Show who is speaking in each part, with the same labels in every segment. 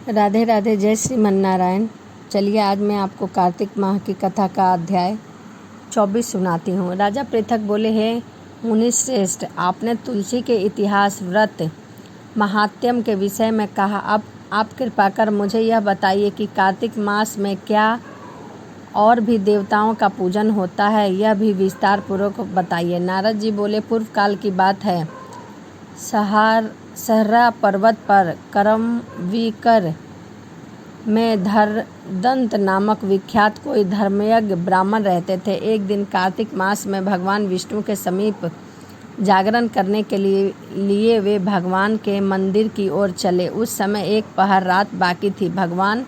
Speaker 1: राधे राधे, जय श्रीमन नारायण। चलिए आज मैं आपको कार्तिक माह की कथा का अध्याय 24 सुनाती हूँ। राजा पृथक बोले, हे मुनि श्रेष्ठ, आपने तुलसी के इतिहास, व्रत, महात्म्य के विषय में कहा। अब आप कृपा कर मुझे यह बताइए कि कार्तिक मास में क्या और भी देवताओं का पूजन होता है, यह भी विस्तार पूर्वक बताइए। नारद जी बोले, पूर्व काल की बात है। सहरा पर्वत पर करमविकर में धरदंत नामक विख्यात कोई धर्मयज्ञ ब्राह्मण रहते थे। एक दिन कार्तिक मास में भगवान विष्णु के समीप जागरण करने के लिए वे भगवान के मंदिर की ओर चले। उस समय एक पहर रात बाकी थी। भगवान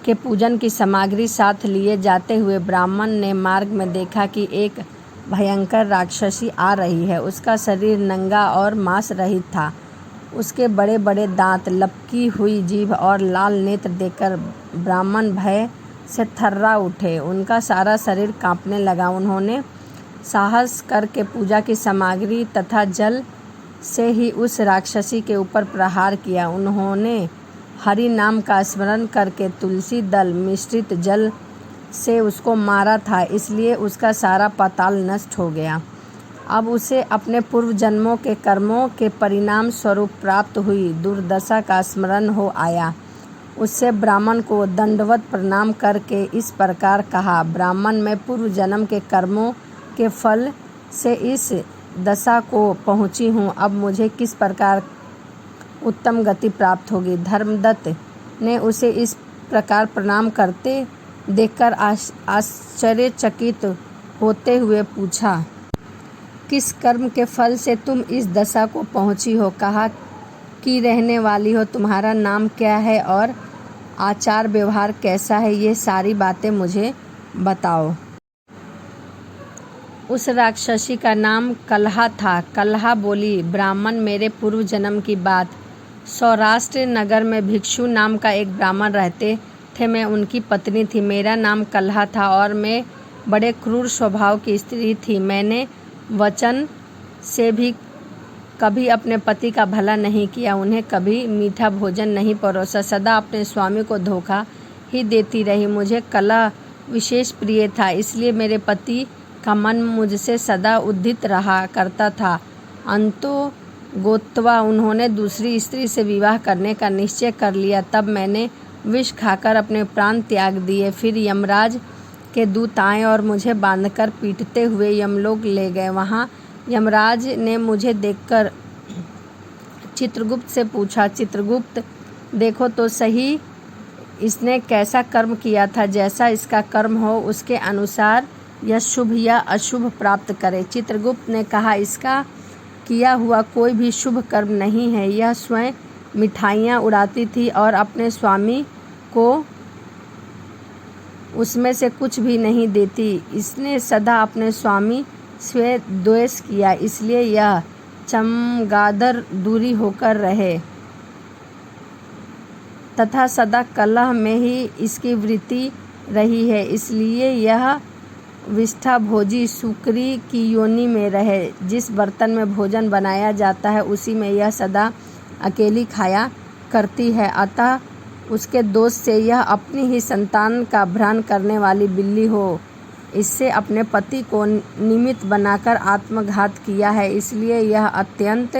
Speaker 1: के पूजन की सामग्री साथ लिए जाते हुए ब्राह्मण ने मार्ग में देखा कि एक भयंकर राक्षसी आ रही है। उसका शरीर नंगा और मांस रहित था। उसके बड़े बड़े दांत, लपकी हुई जीभ और लाल नेत्र देखकर ब्राह्मण भय से थर्रा उठे। उनका सारा शरीर कांपने लगा। उन्होंने साहस करके पूजा की सामग्री तथा जल से ही उस राक्षसी के ऊपर प्रहार किया। उन्होंने हरि नाम का स्मरण करके तुलसी दल मिश्रित जल से उसको मारा था, इसलिए उसका सारा पाताल नष्ट हो गया। अब उसे अपने पूर्व जन्मों के कर्मों के परिणाम स्वरूप प्राप्त हुई दुर्दशा का स्मरण हो आया। उससे ब्राह्मण को दंडवत प्रणाम करके इस प्रकार कहा, ब्राह्मण, मैं पूर्व जन्म के कर्मों के फल से इस दशा को पहुँची हूँ। अब मुझे किस प्रकार उत्तम गति प्राप्त होगी। धर्मदत्त ने उसे इस प्रकार प्रणाम करते देखकर आश्चर्यचकित होते हुए पूछा, किस कर्म के फल से तुम इस दशा को पहुँची हो? कहाँ की रहने वाली हो? तुम्हारा नाम क्या है और आचार व्यवहार कैसा है? ये सारी बातें मुझे बताओ। उस राक्षसी का नाम कलहा था। कलहा बोली, ब्राह्मण, मेरे पूर्व जन्म की बात। सौराष्ट्र नगर में भिक्षु नाम का एक ब्राह्मण रहते थे। मैं उनकी पत्नी थी। मेरा नाम कलहा था और मैं बड़े क्रूर स्वभाव की स्त्री थी। मैंने वचन से भी कभी अपने पति का भला नहीं किया, उन्हें कभी मीठा भोजन नहीं परोसा, सदा अपने स्वामी को धोखा ही देती रही। मुझे कलह विशेष प्रिय था, इसलिए मेरे पति का मन मुझसे सदा उद्धित रहा करता था। अंतो गोत्वा उन्होंने दूसरी स्त्री से विवाह करने का निश्चय कर लिया। तब मैंने विष खाकर अपने प्राण त्याग दिए। फिर यमराज के दूत आए और मुझे बांधकर पीटते हुए यमलोक ले गए। वहाँ यमराज ने मुझे देखकर चित्रगुप्त से पूछा, चित्रगुप्त, देखो तो सही इसने कैसा कर्म किया था। जैसा इसका कर्म हो उसके अनुसार यह शुभ या अशुभ प्राप्त करे। चित्रगुप्त ने कहा, इसका किया हुआ कोई भी शुभ कर्म नहीं है। यह स्वयं मिठाइयाँ उड़ाती थी और अपने स्वामी को उसमें से कुछ भी नहीं देती। इसने सदा अपने स्वामी से द्वेष किया, इसलिए यह चमगादड़ दूरी होकर रहे तथा सदा कलह में ही इसकी वृत्ति रही है। इसलिए यह विष्ठा भोजी सुकरी की योनि में रहे। जिस बर्तन में भोजन बनाया जाता है उसी में यह सदा अकेली खाया करती है। अतः उसके दोष से यह अपनी ही संतान का भ्रण करने वाली बिल्ली हो। इससे अपने पति को निमित्त बनाकर आत्मघात किया है, इसलिए यह अत्यंत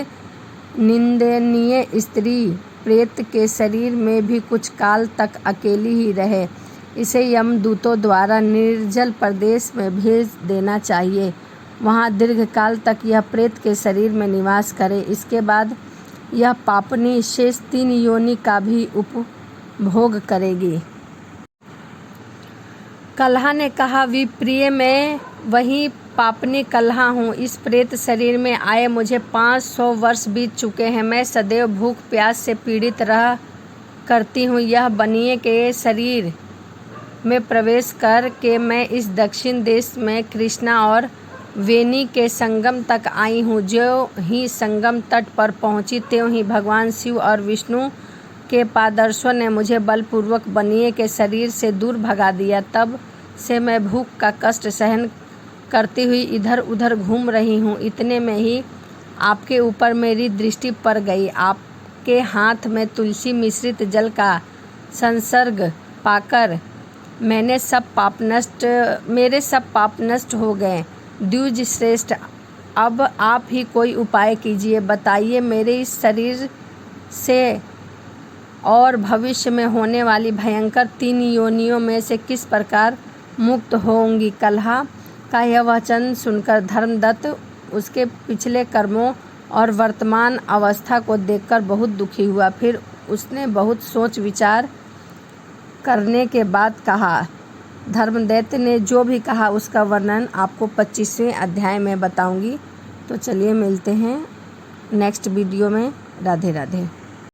Speaker 1: निंदनीय स्त्री प्रेत के शरीर में भी कुछ काल तक अकेली ही रहे। इसे यमदूतों द्वारा निर्जल प्रदेश में भेज देना चाहिए। वहाँ दीर्घकाल तक यह प्रेत के शरीर में निवास करे। इसके बाद यह पापनी शेष 3 योनि का भी उपभोग करेगी। कलहा ने कहा, विप्रिय, मैं वही पापनी कलहा हूँ। इस प्रेत शरीर में आए मुझे 500 वर्ष बीत चुके हैं। मैं सदैव भूख प्यास से पीड़ित रह करती हूँ। यह बनिए के शरीर में प्रवेश कर के मैं इस दक्षिण देश में कृष्णा और वेणी के संगम तक आई हूँ। जो ही संगम तट पर पहुँची त्यों ही भगवान शिव और विष्णु के पादर्शों ने मुझे बलपूर्वक बनिए के शरीर से दूर भगा दिया। तब से मैं भूख का कष्ट सहन करती हुई इधर उधर घूम रही हूँ। इतने में ही आपके ऊपर मेरी दृष्टि पड़ गई। आपके हाथ में तुलसी मिश्रित जल का संसर्ग पाकर मेरे सब पाप नष्ट हो गए। द्विज श्रेष्ठ, अब आप ही कोई उपाय कीजिए, बताइए मेरे इस शरीर से और भविष्य में होने वाली भयंकर 3 योनियों में से किस प्रकार मुक्त होंगी। कल्हा का यह वचन सुनकर धर्मदत्त उसके पिछले कर्मों और वर्तमान अवस्था को देखकर बहुत दुखी हुआ। फिर उसने बहुत सोच विचार करने के बाद कहा, धर्मदैत्य ने जो भी कहा उसका वर्णन आपको 25वें अध्याय में बताऊंगी। तो चलिए मिलते हैं नेक्स्ट वीडियो में। राधे राधे।